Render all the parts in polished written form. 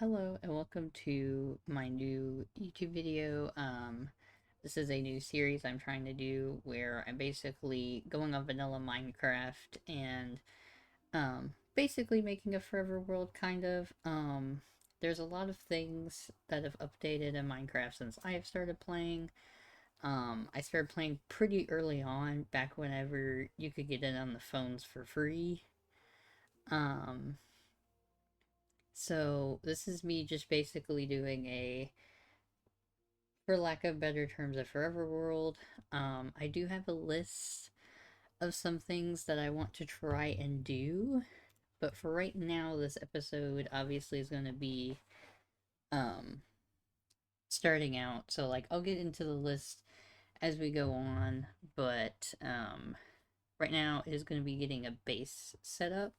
Hello and welcome to my new YouTube video. This is a new series I'm trying to do where I'm basically going on vanilla Minecraft and basically making a forever world kind of. There's a lot of things that have updated in Minecraft since I have started playing. I started playing pretty early on, back whenever you could get it on the phones for free. Um, so this is me just basically doing for lack of better terms, a forever world. I do have a list of some things that I want to try and do, but for right now, this episode obviously is going to be um, starting out. So, like, I'll get into the list as we go on, but right now it is going to be getting a base set up.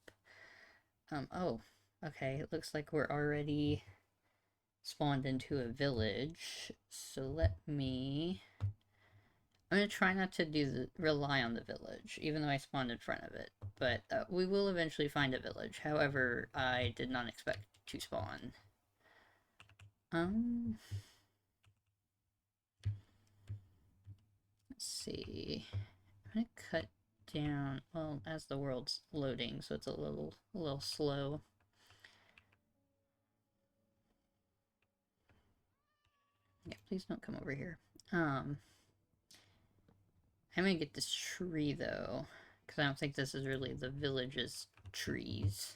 Oh, okay. It looks like we're already spawned into a village. So let me. I'm gonna try not to rely on the village, even though I spawned in front of it. But we will eventually find a village. However, I did not expect to spawn. Let's see. I'm gonna cut down. Well, as the world's loading, so it's a little slow. Yeah, please don't come over here. I'm gonna get this tree though, because I don't think this is really the village's trees.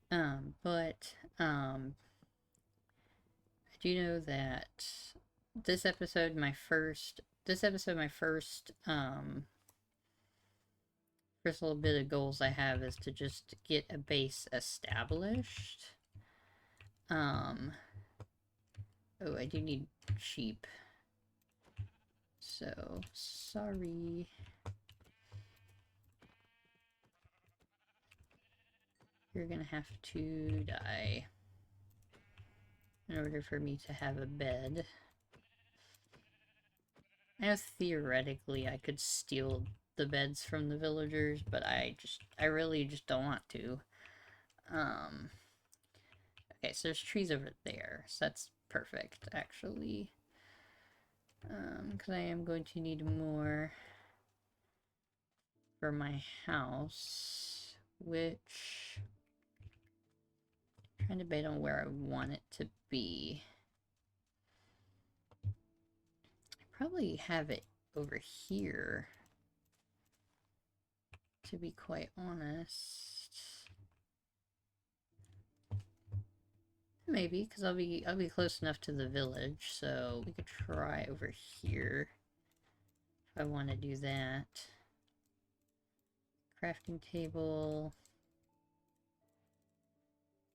But I do know that this episode, my first little bit of goals I have is to just get a base established. Oh, I do need sheep. So, sorry. You're gonna have to die in order for me to have a bed. I know theoretically I could steal the beds from the villagers, but I really just don't want to. Okay, so there's trees over there, so that's perfect, actually. Because I am going to need more for my house, which I'm trying to debate on where I want it to be. I probably have it over here, to be quite honest. Maybe, because I'll be close enough to the village, so we could try over here if I want to do that. Crafting table.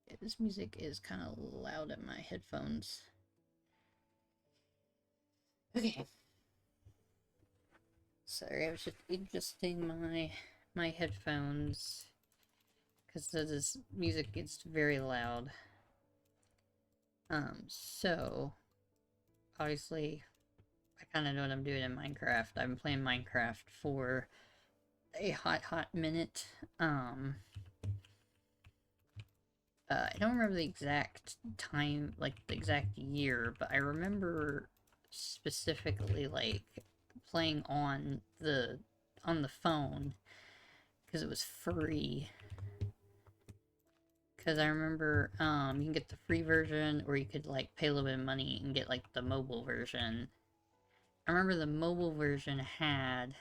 Yeah, this music is kind of loud in my headphones. Okay. Sorry, I was just adjusting my headphones because this music gets very loud. So obviously I kind of know what I'm doing in Minecraft. I've been playing Minecraft for a hot minute. I don't remember the exact time, like the exact year, but I remember specifically like playing on the phone because it was free. Because I remember you can get the free version or you could like pay a little bit of money and get like the mobile version. I remember the mobile version had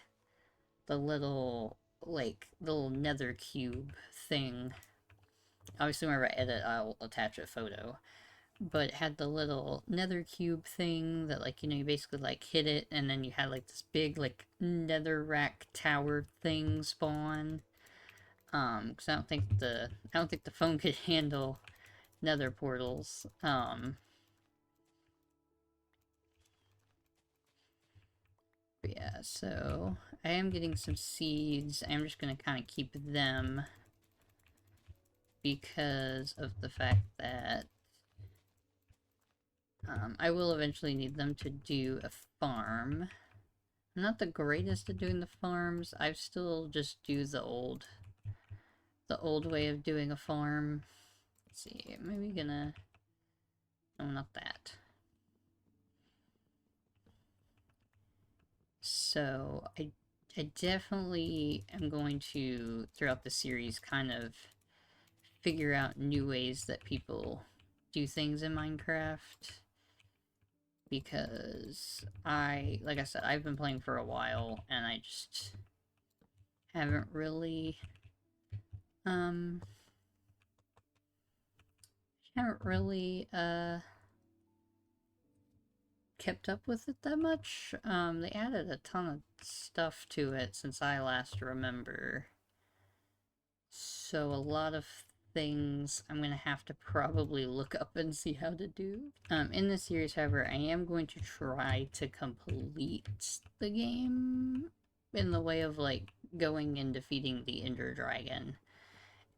the little nether cube thing. Obviously whenever I edit I'll attach a photo. But it had the little nether cube thing that like, you basically like hit it and then you had like this big like nether rack tower thing spawn. Because I don't think the phone could handle nether portals. But yeah, so I am getting some seeds. I'm just gonna kind of keep them because of the fact that I will eventually need them to do a farm. I'm not the greatest at doing the farms. I still just do the old the old way of doing a farm. Let's see, maybe gonna... No, not that. So, I definitely am going to, throughout the series, kind of figure out new ways that people do things in Minecraft. Because like I said, I've been playing for a while, and I just haven't really, kept up with it that much. They added a ton of stuff to it since I last remember. So a lot of things I'm gonna have to probably look up and see how to do. In this series, however, I am going to try to complete the game in the way of, like, going and defeating the Ender Dragon.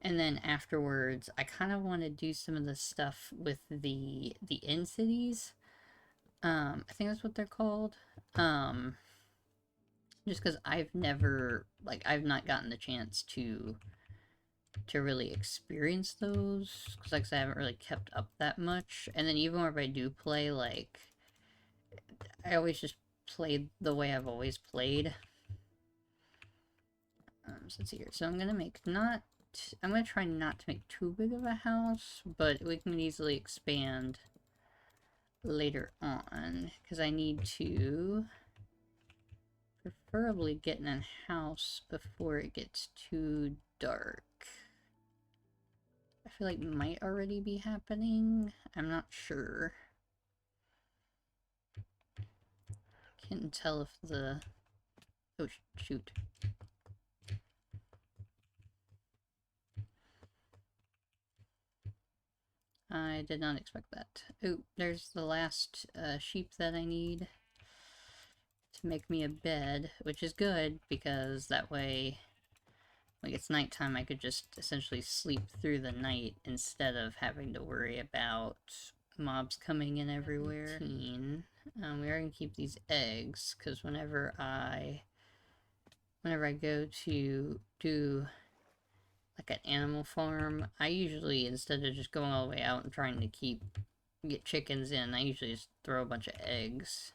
And then afterwards, I kind of want to do some of the stuff with the end cities. I think that's what they're called. Just because I've not gotten the chance to really experience those, because like I said, I haven't really kept up that much. And then even if I do play, like, I always just played the way I've always played. So let's see here. So I'm gonna try not to make too big of a house, but we can easily expand later on, because I need to preferably get in a house before it gets too dark. I feel like it might already be happening. I'm not sure. Can't tell if the... Oh, shoot. I did not expect that. Oh, there's the last sheep that I need to make me a bed, which is good, because that way, like, it's nighttime, I could just essentially sleep through the night instead of having to worry about mobs coming in everywhere. We are going to keep these eggs, because whenever I go to do, like, an animal farm, I usually, instead of just going all the way out and trying to get chickens in, I usually just throw a bunch of eggs.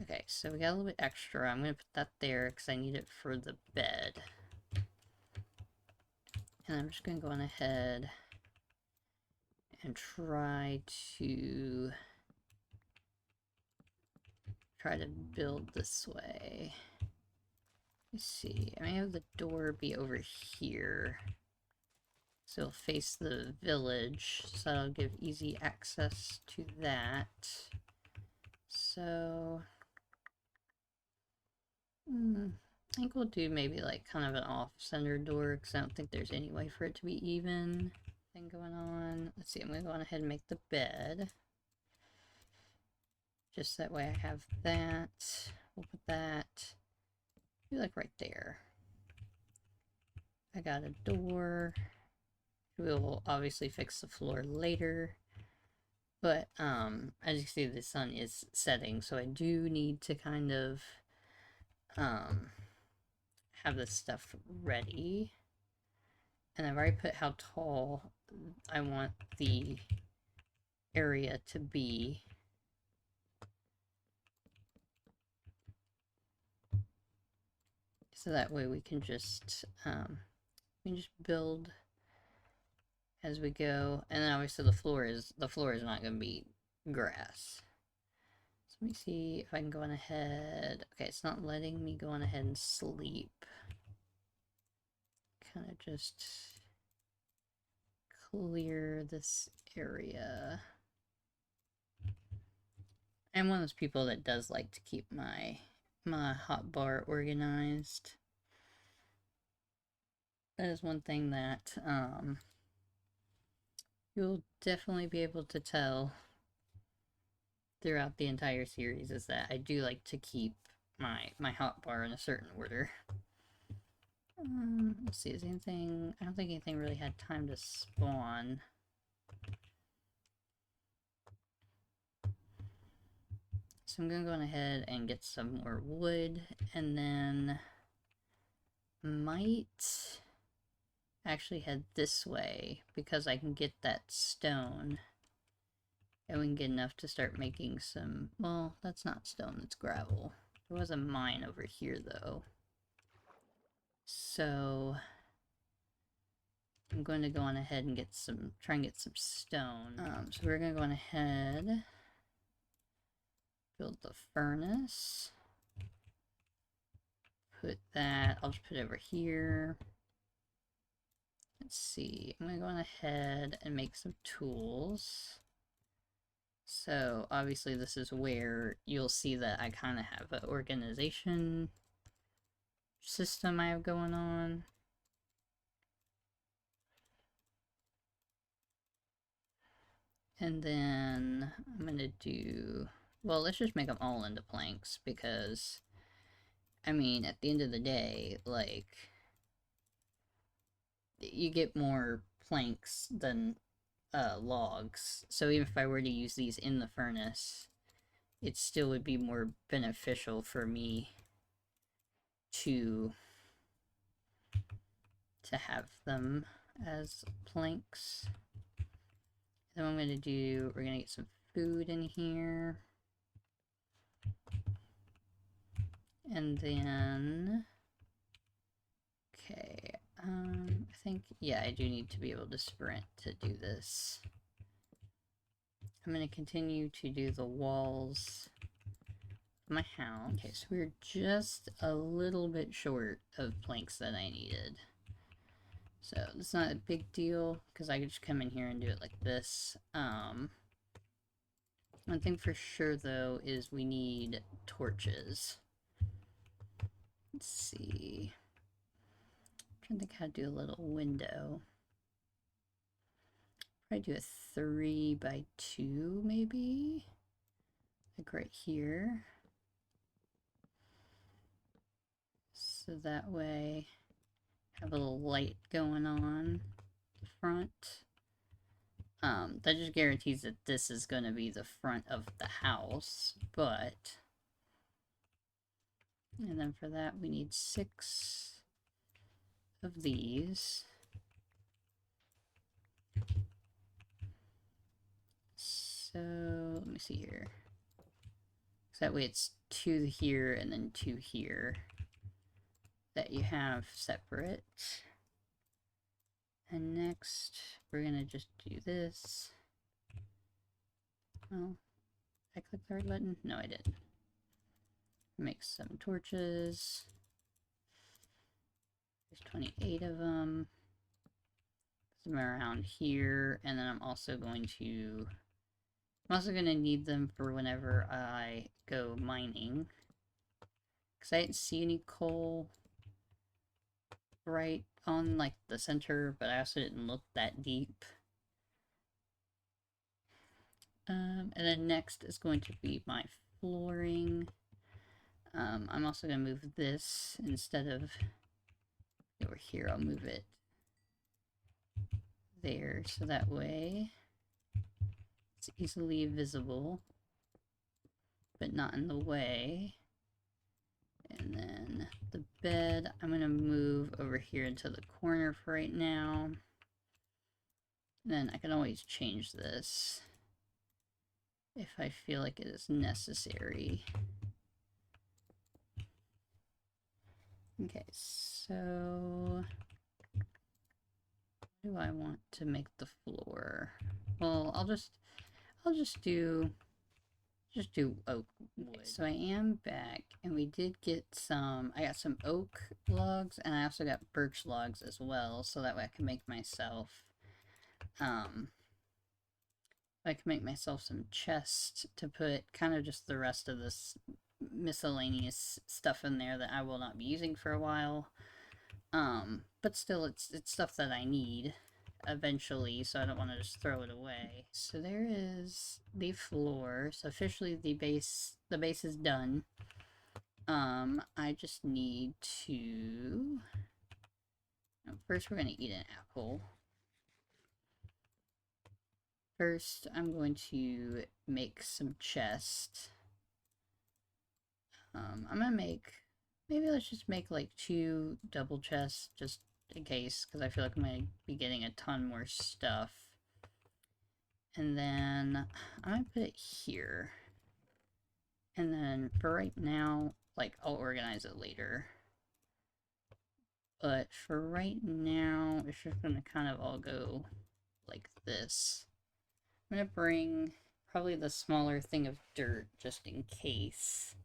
Okay, so we got a little bit extra. I'm going to put that there because I need it for the bed. And I'm just going to go on ahead and try to build this way. Let's see, I may have the door be over here, so it'll face the village, so that'll give easy access to that. So, I think we'll do maybe like kind of an off-center door, because I don't think there's any way for it to be even thing going on. Let's see, I'm going to go on ahead and make the bed. Just that way I have that. We'll put that, maybe like right there. I got a door. We'll obviously fix the floor later. But, as you can see, the sun is setting, so I do need to kind of, have this stuff ready. And I've already put how tall I want the area to be. So that way we can just build as we go. And then obviously the floor is not going to be grass. So let me see if I can go on ahead. Okay, it's not letting me go on ahead and sleep. Kind of just clear this area. I'm one of those people that does like to keep my hotbar organized. That is one thing that you'll definitely be able to tell throughout the entire series, is that I do like to keep my hotbar in a certain order. Let's see, is anything... I don't think anything really had time to spawn. So I'm gonna go on ahead and get some more wood, and then might actually head this way because I can get that stone. And we can get enough to start making some... Well, that's not stone, that's gravel. There was a mine over here, though. So... I'm going to go on ahead and get some... Try and get some stone. So we're going to go on ahead... Build the furnace. Put that... I'll just put it over here. Let's see. I'm going to go on ahead and make some tools. So obviously this is where you'll see that I kind of have an organization system I have going on. And then I'm going to do, well, let's just make them all into planks because, I mean, at the end of the day, like, you get more planks than logs. So even if I were to use these in the furnace, it still would be more beneficial for me to have them as planks. Then what I'm going to do, we're going to get some food in here. And then, okay, I think, yeah, I do need to be able to sprint to do this. I'm going to continue to do the walls of my house. Okay, so we're just a little bit short of planks that I needed. So it's not a big deal because I could just come in here and do it like this. One thing for sure though is we need torches. Let's see. I'm trying to think how to do a little window. Probably do a 3x2 maybe, like right here. So that way have a little light going on the front. That just guarantees that this is going to be the front of the house, but... And then for that we need 6 of these. So, let me see here. So that way it's 2 here and then 2 here that you have separate. And next, we're gonna just do this. Oh, I clicked the right button? No, I didn't. Make some torches. There's 28 of them. Put them around here, and then I'm also going to need them for whenever I go mining. Because I didn't see any coal right on like the center, but I also didn't look that deep. And then next is going to be my flooring. I'm also going to move this instead of over here. I'll move it there so that way it's easily visible but not in the way. And then the bed I'm going to move over here into the corner for right now. And then I can always change this if I feel like it is necessary. Okay, so what do I want to make the floor? Well, I'll just do oak wood. Okay, so I am back, and we did get some, I got some oak logs, and I also got birch logs as well, so that way I can make myself, some chests to put kind of just the rest of this miscellaneous stuff in there that I will not be using for a while. But still, it's stuff that I need eventually, so I don't want to just throw it away. So there is the floor. So officially the base is done. I just need to... First we're going to eat an apple. First I'm going to make some chests. I'm going to make... Maybe let's just make like 2 double chests, just in case, because I feel like I'm going to be getting a ton more stuff. And then I might put it here. And then for right now, like, I'll organize it later. But for right now, it's just going to kind of all go like this. I'm going to bring probably the smaller thing of dirt just in case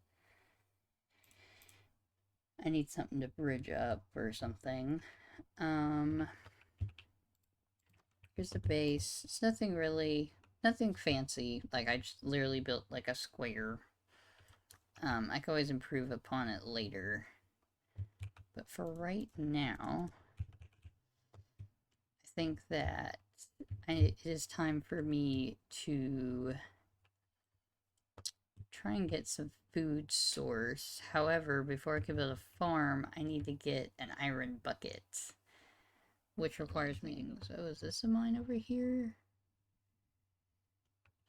I need something to bridge up or something. Here's the base. It's nothing fancy. Like, I just literally built like a square. I can always improve upon it later. But for right now, I think that it is time for me to try and get some food source. However, before I can build a farm, I need to get an iron bucket, which requires me. So is this a mine over here?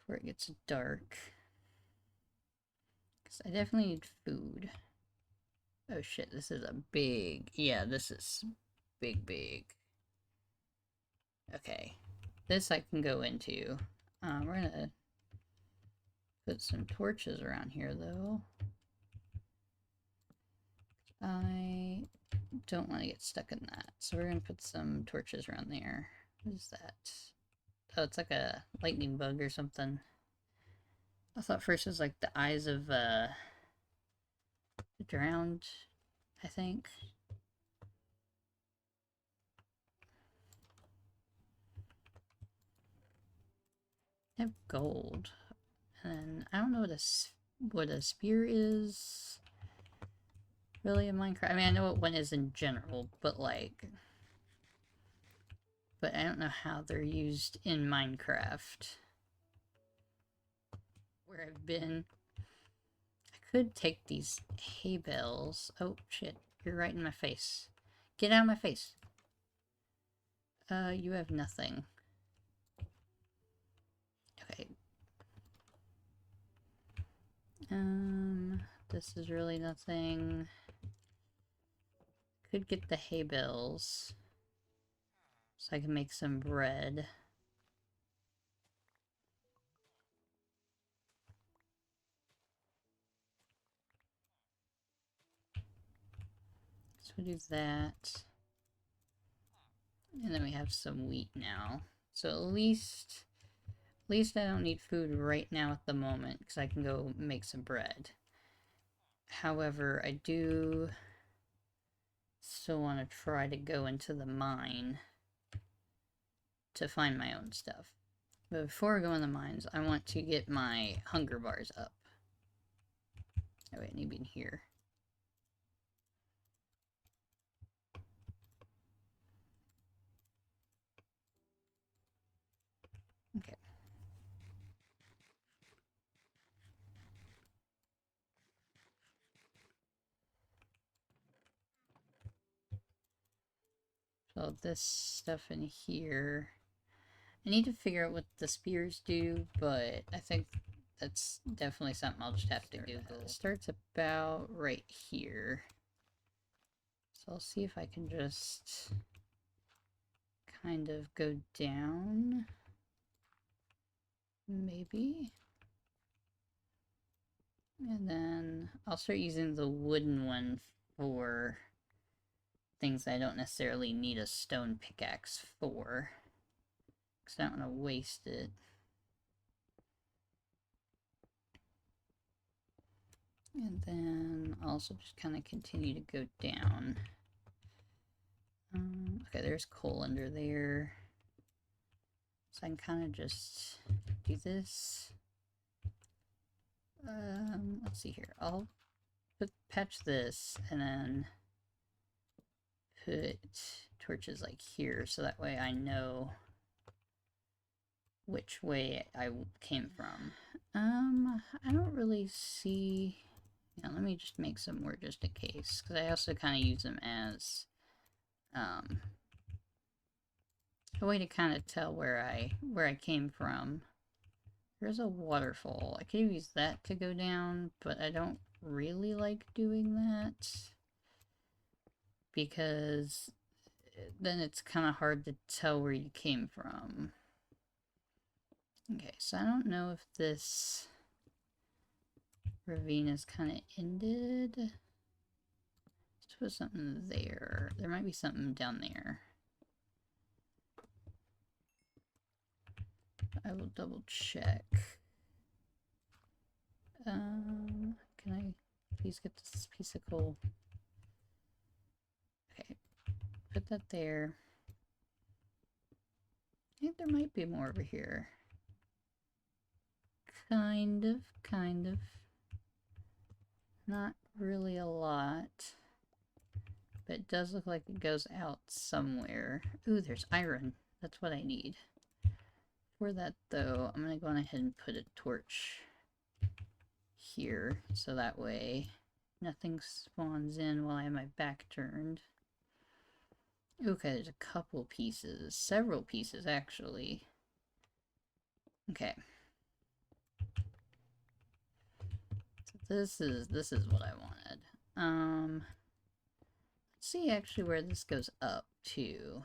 Before it gets dark. Because I definitely need food. Oh shit, this is a big... Yeah, this is big. Okay. This I can go into. We're gonna put some torches around here, though. I don't want to get stuck in that. So we're gonna put some torches around there. What is that? Oh, it's like a lightning bug or something. I thought first it was like the eyes of the drowned, I think. I have gold. And I don't know what a spear is really in Minecraft. I mean, I know what one is in general, but like... But I don't know how they're used in Minecraft. Where I've been. I could take these hay bales. Oh, shit. You're right in my face. Get out of my face. You have nothing. Okay. This is really nothing. Could get the hay bales. So I can make some bread. So we do that. And then we have some wheat now. So at least I don't need food right now at the moment, because I can go make some bread. However, I do still want to try to go into the mine to find my own stuff. But before I go in the mines, I want to get my hunger bars up. Oh wait, I need to be in here. Okay. So this stuff in here. I need to figure out what the spears do, but I think that's definitely something I'll just have to Google. It starts about right here. So I'll see if I can just kind of go down. Maybe. And then I'll start using the wooden one for things I don't necessarily need a stone pickaxe for. Because I don't want to waste it. And then I'll also just kind of continue to go down. Okay, there's coal under there. So I can kind of just do this. Let's see here. I'll patch this and then put torches like here, so that way I know which way I came from. I don't really see... Yeah, let me just make some more just in case, because I also kind of use them as a way to kind of tell where I came from. There's a waterfall. I could use that to go down, but I don't really like doing that because then it's kind of hard to tell where you came from. Okay, so I don't know if this ravine is kind of ended. Let's put something there. There might be something down there. I will double check. Can I please get this piece of coal? Okay, put that there. I think there might be more over here. Kind of. Not really a lot. But it does look like it goes out somewhere. Ooh, there's iron. That's what I need. For that, though, I'm going to go on ahead and put a torch here. So that way nothing spawns in while I have my back turned. Okay, there's a couple pieces. Several pieces, actually. Okay. So this is what I wanted. Let's see actually where this goes up to.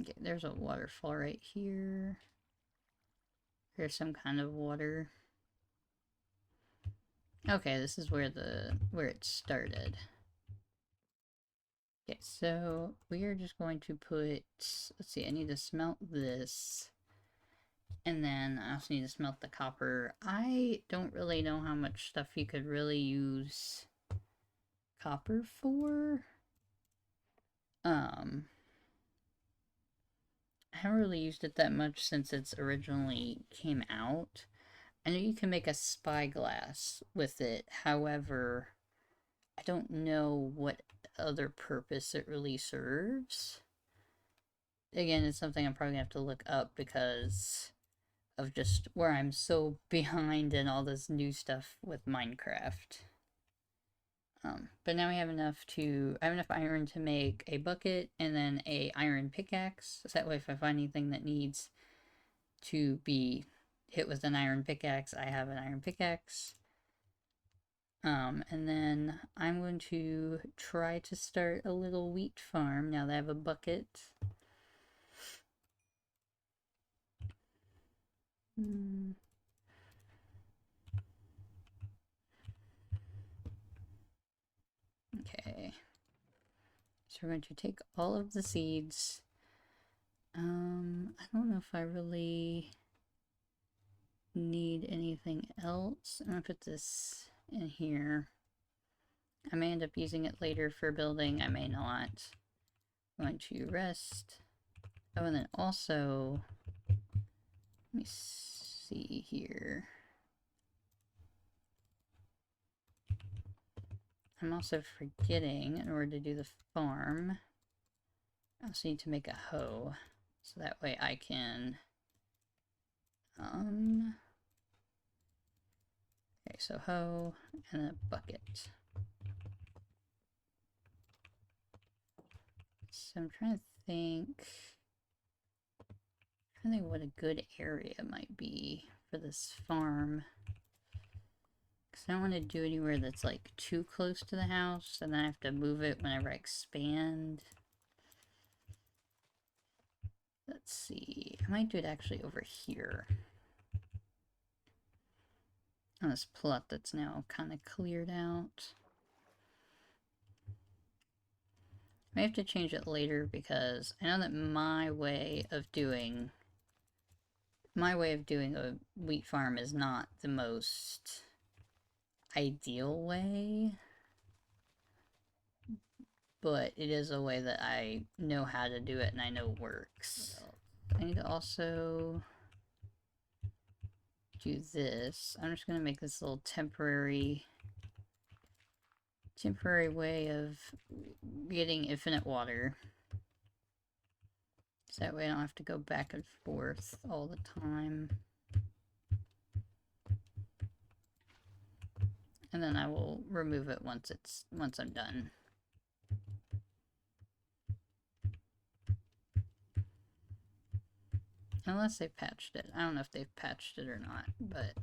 Okay, there's a waterfall right here. There's some kind of water. Okay, this is where it started. Okay, so we are just going to put, let's see, I need to smelt this. And then I also need to smelt the copper. I don't really know how much stuff you could really use copper for. I haven't really used it that much since it's originally came out. I know you can make a spyglass with it, however, I don't know what other purpose it really serves. Again, it's something I'm probably gonna have to look up because of just where I'm so behind in all this new stuff with Minecraft. But now we have enough I have enough iron to make a bucket and then a iron pickaxe. So that way if I find anything that needs to be hit with an iron pickaxe, I have an iron pickaxe. And then I'm going to try to start a little wheat farm now that I have a bucket. Okay. So we're going to take all of the seeds. I don't know if I really need anything else. I'm gonna put this in here. I may end up using it later for building, I may not. I'm going to rest. Oh, and then also, let me see here. I'm also forgetting, in order to do the farm, I also need to make a hoe. So that way I can, okay, so hoe and a bucket. So I'm trying to think what a good area might be for this farm. Because I don't want to do anywhere that's like too close to the house and then I have to move it whenever I expand. Let's see. I might do it actually over here. On this plot that's now kind of cleared out. I may have to change it later because I know that my way of doing a wheat farm is not the most ideal way, but it is a way that I know how to do it and I know works. I need to also do this. I'm just gonna make this little temporary way of getting infinite water. So that way I don't have to go back and forth all the time. And then I will remove it once I'm done. Unless they've patched it. I don't know if they've patched it or not, but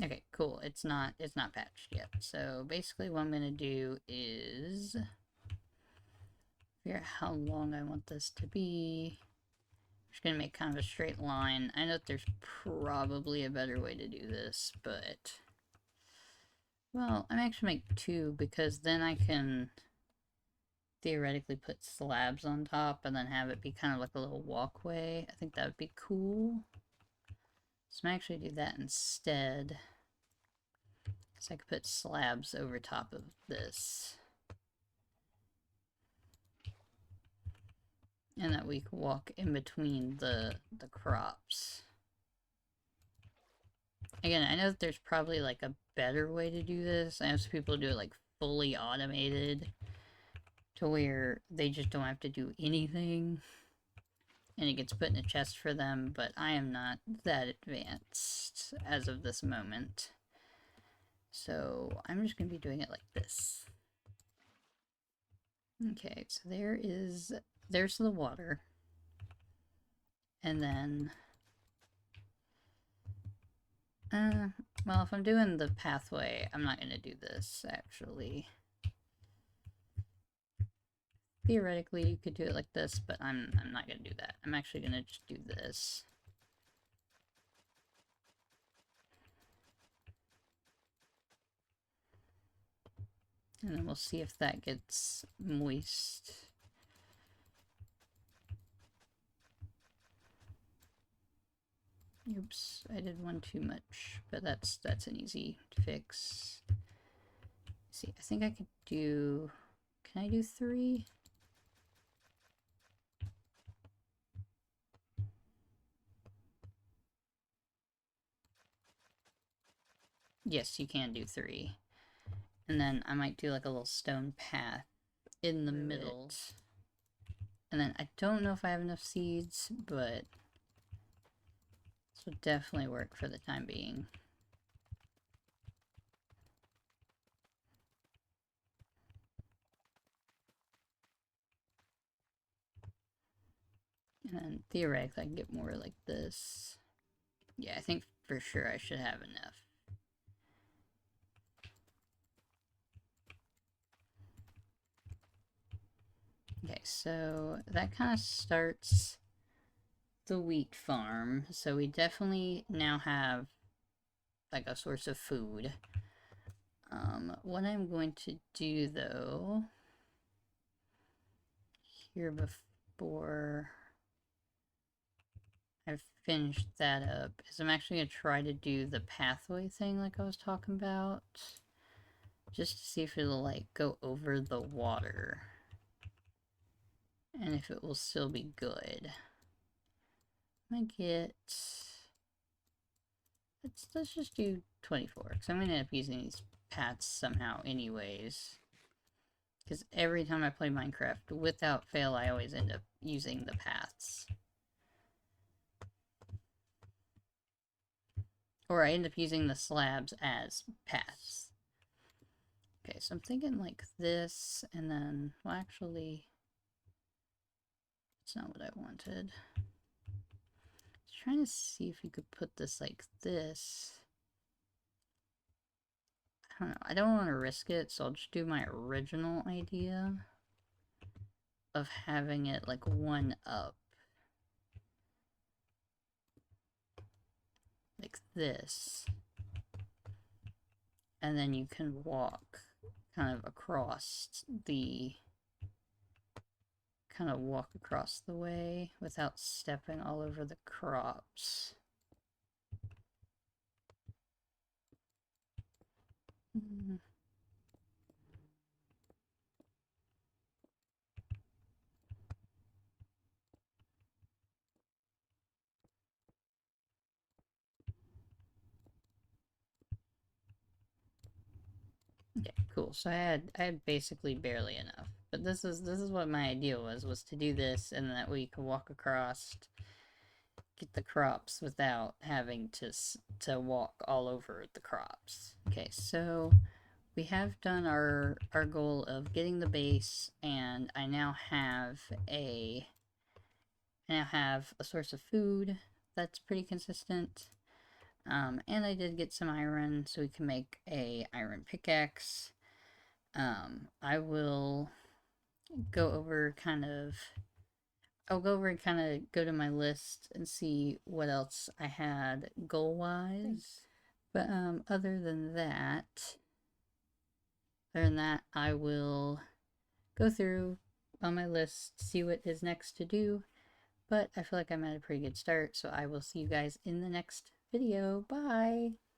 Okay, cool. It's not patched yet. So basically what I'm gonna do is figure out how long I want this to be. I'm just gonna make kind of a straight line. I know that there's probably a better way to do this, but well, I'm actually make two because then I can theoretically put slabs on top and then have it be kind of like a little walkway. I think that would be cool. So I'm actually do that instead. So I could put slabs over top of this. And that we can walk in between the crops. Again, I know that there's probably like a better way to do this. I know some people do it like fully automated to where they just don't have to do anything and it gets put in a chest for them, but I am not that advanced as of this moment. So I'm just going to be doing it like this. Okay, so there's the water. And then, well, if I'm doing the pathway, I'm not going to do this, actually. Theoretically, you could do it like this, but I'm not going to do that. I'm actually going to just do this. And then we'll see if that gets moist. Oops, I did one too much, but that's an easy fix. Let's see, I think I could do... Can I do 3? Yes, you can do 3. And then I might do like a little stone path in the middle. And then I don't know if I have enough seeds, but this will definitely work for the time being. And then theoretically I can get more like this. Yeah, I think for sure I should have enough. Okay, so that kind of starts the wheat farm. So we definitely now have like a source of food. What I'm going to do though, here before I've finished that up, is I'm actually going to try to do the pathway thing like I was talking about. Just to see if it'll like go over the water. And if it will still be good. I'm gonna get... Let's just do 24, because I'm gonna end up using these paths somehow anyways. Because every time I play Minecraft, without fail, I always end up using the paths. Or I end up using the slabs as paths. Okay, so I'm thinking like this, and then, well actually, it's not what I wanted. Trying to see if you could put this like this. I don't know. I don't want to risk it, so I'll just do my original idea of having it like one up. Like this. And then you can walk kind of across the... kind of walk across the way without stepping all over the crops. Okay, cool. So I had basically barely enough. But this is what my idea was to do this and that way you can walk across, get the crops without having to walk all over the crops. Okay, so we have done our goal of getting the base, and I now have a source of food that's pretty consistent. And I did get some iron, so we can make a iron pickaxe. I will go over kind of I'll go over and kind of go to my list and see what else I had goal wise. But other than that, I will go through on my list, see what is next to do. But I feel like I'm at a pretty good start, so I will see you guys in the next video. Bye!